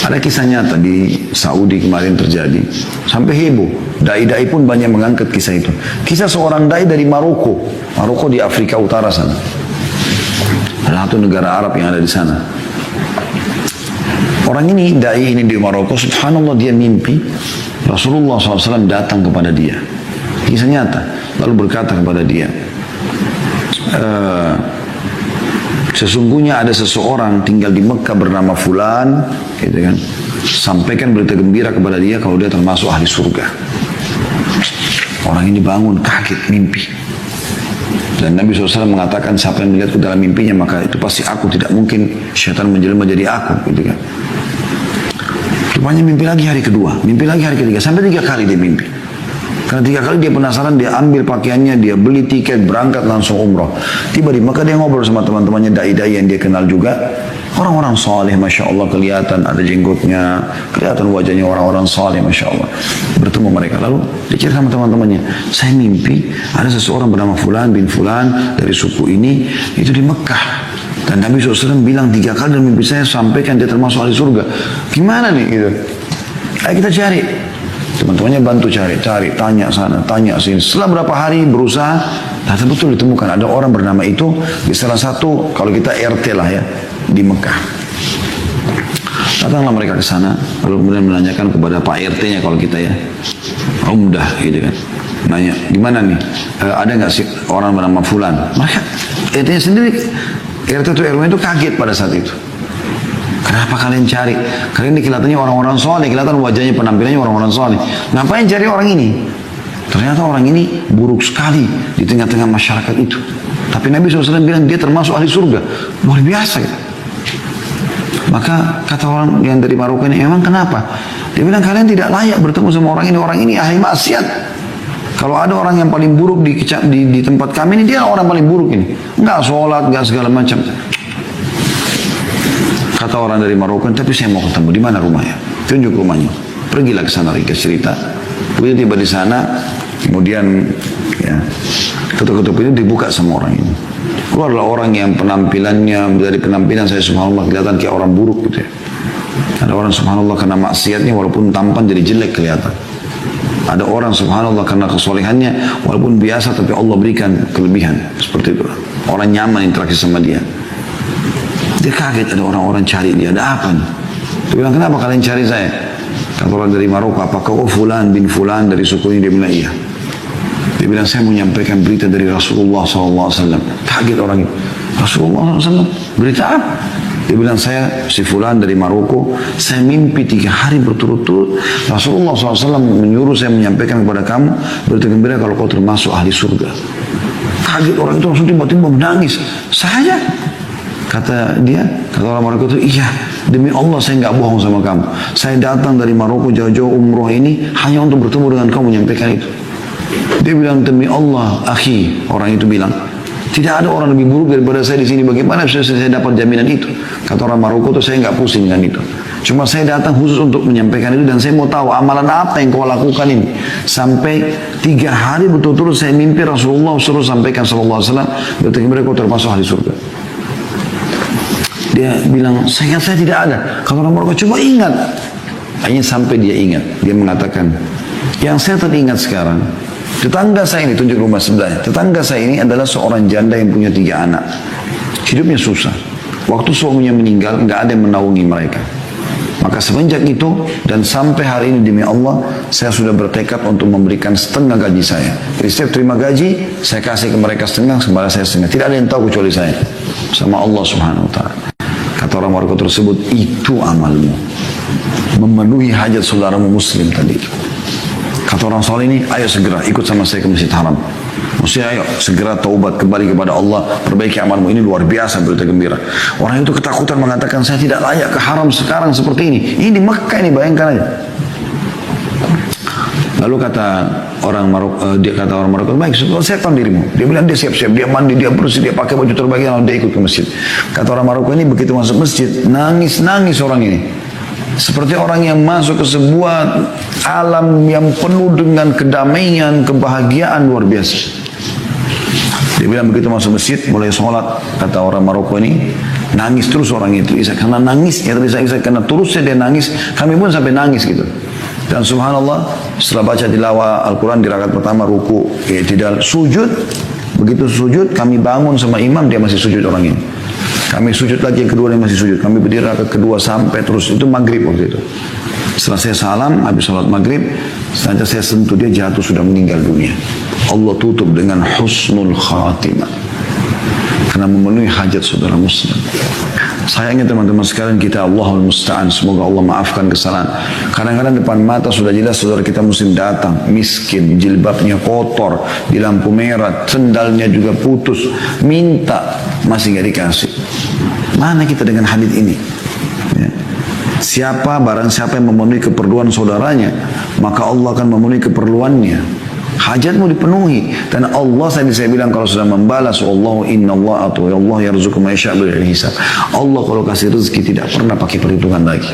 Ada kisah nyata di Saudi kemarin terjadi. Sampai heboh. Dai-dai pun banyak mengangkat kisah itu. Kisah seorang dai dari Maroko. Maroko di Afrika Utara sana. Salah satu negara Arab yang ada di sana. Orang ini, dai ini di Maroko, subhanallah dia mimpi. Rasulullah SAW datang kepada dia. Kisah nyata. Lalu berkata kepada dia, sesungguhnya ada seseorang tinggal di Mekah bernama Fulan, gitu kan. Sampaikan berita gembira kepada dia kalau dia termasuk ahli surga. Orang ini bangun kaget mimpi. Dan Nabi SAW mengatakan siapa yang melihat ke dalam mimpinya maka itu pasti aku, tidak mungkin syaitan menjelma jadi aku, gitu kan. Rupanya mimpi lagi hari kedua, mimpi lagi hari ketiga, sampai 3 kali dia mimpi. Karena 3 kali dia penasaran, dia ambil pakaiannya, dia beli tiket, berangkat langsung umroh. Tiba di Mekah dia ngobrol sama teman-temannya dai-dai yang dia kenal juga. Orang-orang saleh, Masya Allah, kelihatan ada jenggotnya, kelihatan wajahnya orang-orang saleh, Masya Allah. Bertemu mereka, lalu dia cerita sama teman-temannya, saya mimpi ada seseorang bernama Fulan bin Fulan dari suku ini, itu di Mekah. Dan Nabi SAW bilang 3 kali dalam mimpi saya, sampaikan dia termasuk ahli surga. Gimana nih gitu? Ayo kita cari. Teman-temannya bantu cari, tanya sana, tanya sini. Setelah berapa hari berusaha, ternyata betul ditemukan ada orang bernama itu di salah satu, kalau kita RT lah ya, di Mekah. Datanglah mereka ke sana, lalu kemudian menanyakan kepada Pak RT-nya kalau kita ya, Umdah gitu kan. Nanya, gimana nih? Ada nggak sih orang bernama Fulan? Mereka RT-nya sendiri, RT itu RW itu kaget pada saat itu. Kenapa kalian cari? Kalian ini kelihatannya orang-orang soleh, kelihatan wajahnya, penampilannya orang-orang soleh. Ngapain cari orang ini? Ternyata orang ini buruk sekali di tengah-tengah masyarakat itu. Tapi Nabi SAW bilang dia termasuk ahli surga. Luar biasa gitu. Maka kata orang yang dari Maroko ini, emang kenapa? Dia bilang kalian tidak layak bertemu sama orang ini ahli maksiat. Kalau ada orang yang paling buruk di tempat kami ini, dia orang paling buruk ini. Enggak sholat, enggak segala macam. Kata orang dari Maroko, tapi saya mau ketemu, di mana rumahnya? Tunjuk rumahnya. Pergilah ke sana, ringkas cerita. Begitu tiba di sana, kemudian ya, ketuk-ketuk itu dibuka sama orang ini. Keluarlah orang yang penampilannya, dari penampilan saya subhanallah kelihatan kayak orang buruk gitu ya. Ada orang subhanallah karena maksiatnya walaupun tampan jadi jelek kelihatan. Ada orang subhanallah karena kesolehannya walaupun biasa tapi Allah berikan kelebihan. Seperti itu. Orang nyaman interaksi sama dia. Dia kaget ada orang-orang cari dia, ada apa nih? Dia bilang, kenapa kalian cari saya? Kata orang dari Maroko, apakah Fulan bin Fulan dari suku ini? Dia bilang, iya. Dia bilang, saya mau menyampaikan berita dari Rasulullah SAW. Kaget orang itu. Rasulullah SAW? Berita apa? Dia bilang, saya si Fulan dari Maroko, saya mimpi 3 hari berturut-turut. Rasulullah SAW menyuruh saya menyampaikan kepada kamu, berita gembira kalau kau termasuk ahli surga. Kaget orang itu langsung tiba-tiba menangis. Saya? Kata orang Maroko itu, iya, demi Allah saya nggak bohong sama kamu. Saya datang dari Maroko jauh-jauh umroh ini hanya untuk bertemu dengan kamu menyampaikan itu. Dia bilang, demi Allah, akhi, orang itu bilang, tidak ada orang lebih buruk daripada saya di sini. Bagaimana saya dapat jaminan itu? Kata orang Maroko itu, saya nggak pusing dengan itu. Cuma saya datang khusus untuk menyampaikan itu dan saya mau tahu amalan apa yang kau lakukan ini. Sampai 3 hari betul-betul saya mimpi Rasulullah suruh sampaikan sallallahu alaihi wasallam, berarti mereka termasuk ahli surga. Dia bilang, saya tidak ada. Kalau orang Maroko, coba ingat. Akhirnya sampai dia ingat. Dia mengatakan, yang saya teringat sekarang, tetangga saya ini, tunjuk rumah sebelahnya. Tetangga saya ini adalah seorang janda yang punya 3 anak. Hidupnya susah. Waktu suaminya meninggal, nggak ada yang menaungi mereka. Maka semenjak itu, dan sampai hari ini demi Allah, saya sudah bertekad untuk memberikan setengah gaji saya. Jadi setiap terima gaji, saya kasih ke mereka setengah, kepada saya setengah. Tidak ada yang tahu kecuali saya. Sama Allah Subhanahu Wa Ta'ala. Kata orang Maroko tersebut, itu amalmu. Memenuhi hajat saudaramu muslim tadi itu. Kata orang soleh ini, ayo segera ikut sama saya ke Masjid Haram. Maksudnya ayo segera taubat kembali kepada Allah, perbaiki amalmu. Ini luar biasa berita gembira. Orang itu ketakutan mengatakan, saya tidak layak ke haram sekarang seperti ini. Ini di Mekah ini, bayangkan aja. Lalu kata orang Maroko, baik, siapkan dirimu. Dia bilang dia siap-siap, dia mandi, dia bersih, dia pakai baju terbaik, lalu dia ikut ke masjid. Kata orang Maroko ini begitu masuk masjid, nangis orang ini. Seperti orang yang masuk ke sebuah alam yang penuh dengan kedamaian, kebahagiaan luar biasa. Dia bilang begitu masuk masjid, mulai sholat, kata orang Maroko ini, Nangis terus orang itu, Ishak, karena nangisnya tadi Ishak, karena terusnya dia nangis, kami pun sampai nangis gitu. Dan subhanallah, setelah baca tilawah Al-Quran di rakaat pertama, ruku, i'tidal, sujud, begitu sujud, kami bangun sama imam, dia masih sujud orang ini. Kami sujud lagi yang kedua, dia masih sujud. Kami berdiri rakaat kedua sampai terus, itu maghrib waktu itu. Setelah saya salam, habis salat maghrib, setelah saya sentuh dia jatuh sudah meninggal dunia. Allah tutup dengan husnul khatimah. Karena memenuhi hajat saudara muslim. Sayangnya teman-teman sekalian kita Allahul Musta'an, semoga Allah maafkan kesalahan. Kadang-kadang depan mata sudah jelas saudara kita muslim datang, miskin, jilbabnya kotor, di lampu merah, sendalnya juga putus, minta, masih gak dikasih. Mana kita dengan hadits ini? Ya. Barang siapa yang memenuhi keperluan saudaranya, maka Allah akan memenuhi keperluannya. Hajatmu dipenuhi. Dan Allah tadi saya bilang kalau sudah membalas, Wallahu inna Allah atau Allah yarzuqu ma yasha' bighairi hisab. Allah kalau kasih rezeki tidak pernah pakai perhitungan lagi.